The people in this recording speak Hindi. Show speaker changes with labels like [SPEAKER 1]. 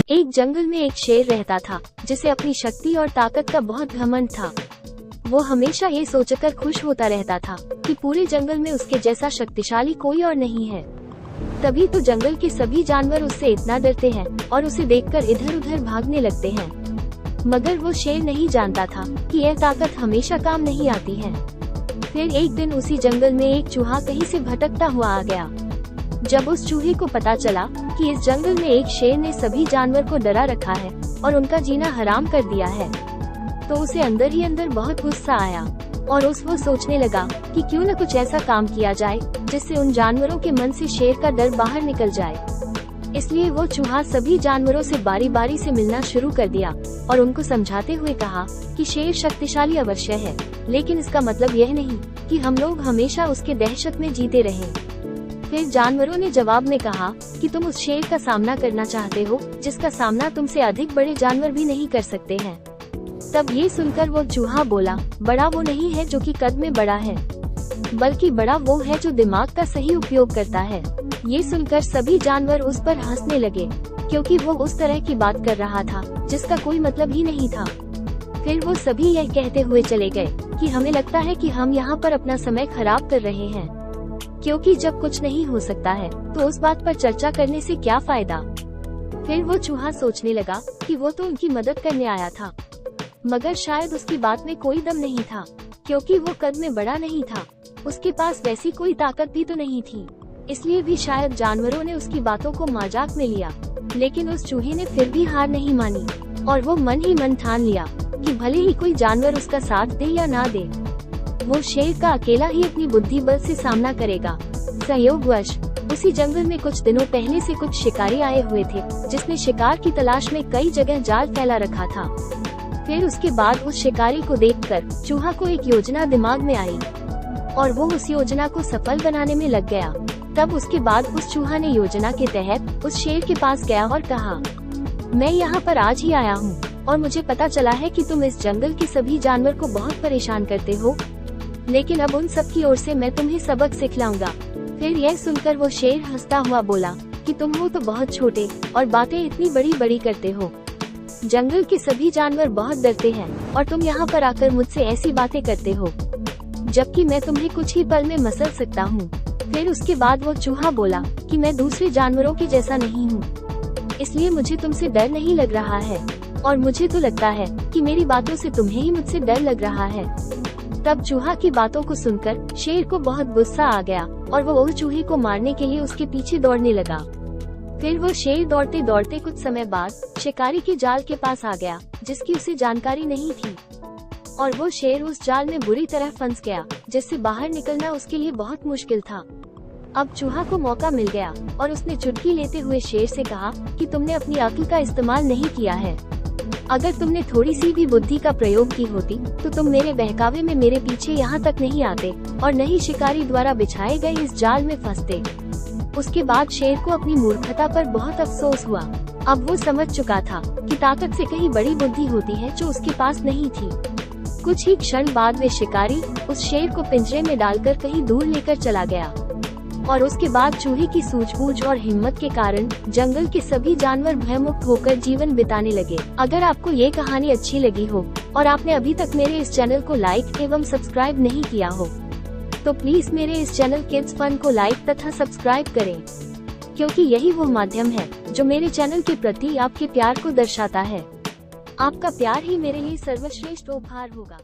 [SPEAKER 1] एक जंगल में एक शेर रहता था जिसे अपनी शक्ति और ताकत का बहुत घमंड था। वो हमेशा ये सोचकर खुश होता रहता था कि पूरे जंगल में उसके जैसा शक्तिशाली कोई और नहीं है। तभी तो जंगल के सभी जानवर उससे इतना डरते हैं और उसे देखकर इधर उधर भागने लगते हैं। मगर वो शेर नहीं जानता था कि यह ताकत हमेशा काम नहीं आती है। फिर एक दिन उसी जंगल में एक चूहा कहीं से भटकता हुआ आ गया। जब उस चूहे को पता चला कि इस जंगल में एक शेर ने सभी जानवर को डरा रखा है और उनका जीना हराम कर दिया है, तो उसे अंदर ही अंदर बहुत गुस्सा आया और वो सोचने लगा कि क्यों न कुछ ऐसा काम किया जाए जिससे उन जानवरों के मन से शेर का डर बाहर निकल जाए। इसलिए वो चूहा सभी जानवरों से बारी बारी से मिलना शुरू कर दिया और उनको समझाते हुए कहा कि शेर शक्तिशाली अवश्य है, लेकिन इसका मतलब यह नहीं कि हम लोग हमेशा उसके दहशत में जीते रहें। फिर जानवरों ने जवाब में कहा कि तुम उस शेर का सामना करना चाहते हो जिसका सामना तुमसे अधिक बड़े जानवर भी नहीं कर सकते हैं। तब ये सुनकर वो चूहा बोला, बड़ा वो नहीं है जो कि कद में बड़ा है, बल्कि बड़ा वो है जो दिमाग का सही उपयोग करता है। ये सुनकर सभी जानवर उस पर हंसने लगे, क्योंकि वो उस तरह की बात कर रहा था जिसका कोई मतलब ही नहीं था। फिर वो सभी यह कहते हुए चले गए कि हमें लगता है कि हम यहाँ पर अपना समय खराब कर रहे हैं, क्योंकि जब कुछ नहीं हो सकता है तो उस बात पर चर्चा करने से क्या फायदा। फिर वो चूहा सोचने लगा कि वो तो उनकी मदद करने आया था, मगर शायद उसकी बात में कोई दम नहीं था, क्योंकि वो कद में बड़ा नहीं था, उसके पास वैसी कोई ताकत भी तो नहीं थी। इसलिए भी शायद जानवरों ने उसकी बातों को मजाक में लिया। लेकिन उस चूहे ने फिर भी हार नहीं मानी और वो मन ही मन ठान लिया कि भले ही कोई जानवर उसका साथ दे या ना दे, वो शेर का अकेला ही अपनी बुद्धि बल से सामना करेगा। संयोगवश उसी जंगल में कुछ दिनों पहले से कुछ शिकारी आए हुए थे, जिसने शिकार की तलाश में कई जगह जाल फैला रखा था। फिर उसके बाद उस शिकारी को देखकर चूहा को एक योजना दिमाग में आई और वो उस योजना को सफल बनाने में लग गया। तब उसके बाद उस चूहा ने योजना के तहत उस शेर के पास गया और कहा, मैं यहाँ पर आज ही आया हूँ और मुझे पता चला है कि तुम इस जंगल के सभी जानवर को बहुत परेशान करते हो, लेकिन अब उन सब की ओर से मैं तुम्हें सबक सिखलाऊंगा। फिर यह सुनकर वो शेर हंसता हुआ बोला कि तुम हो तो बहुत छोटे और बातें इतनी बड़ी बड़ी करते हो। जंगल के सभी जानवर बहुत डरते हैं और तुम यहाँ पर आकर मुझसे ऐसी बातें करते हो, जबकि मैं तुम्हें कुछ ही पल में मसल सकता हूँ। फिर उसके बाद वो चूहा बोला कि मैं दूसरे जानवरों के जैसा नहीं हूँ, इसलिए मुझे तुमसे डर नहीं लग रहा है, और मुझे तो लगता है कि मेरी बातों से तुम्हें ही मुझसे डर लग रहा है। तब चूहा की बातों को सुनकर शेर को बहुत गुस्सा आ गया और वो उस चूहे को मारने के लिए उसके पीछे दौड़ने लगा। फिर वो शेर दौड़ते दौड़ते कुछ समय बाद शिकारी के जाल के पास आ गया, जिसकी उसे जानकारी नहीं थी, और वो शेर उस जाल में बुरी तरह फंस गया, जिससे बाहर निकलना उसके लिए बहुत मुश्किल था। अब चूहा को मौका मिल गया और उसने चुटकी लेते हुए शेर से कहा कि तुमने अपनी अक्ल का इस्तेमाल नहीं किया है। अगर तुमने थोड़ी सी भी बुद्धि का प्रयोग की होती तो तुम मेरे बहकावे में मेरे पीछे यहाँ तक नहीं आते और न ही शिकारी द्वारा बिछाए गए इस जाल में फंसते। उसके बाद शेर को अपनी मूर्खता पर बहुत अफसोस हुआ। अब वो समझ चुका था कि ताकत से कहीं बड़ी बुद्धि होती है जो उसके पास नहीं थी। कुछ ही क्षण बाद वे शिकारी उस शेर को पिंजरे में डालकर कहीं दूर लेकर चला गया, और उसके बाद चूहे की सूझबूझ और हिम्मत के कारण जंगल के सभी जानवर भयमुक्त होकर जीवन बिताने लगे। अगर आपको ये कहानी अच्छी लगी हो और आपने अभी तक मेरे इस चैनल को लाइक एवं सब्सक्राइब नहीं किया हो, तो प्लीज मेरे इस चैनल किड्स फन को लाइक तथा सब्सक्राइब करें, क्योंकि यही वो माध्यम है जो मेरे चैनल के प्रति आपके प्यार को दर्शाता है। आपका प्यार ही मेरे लिए सर्वश्रेष्ठ उपहार होगा।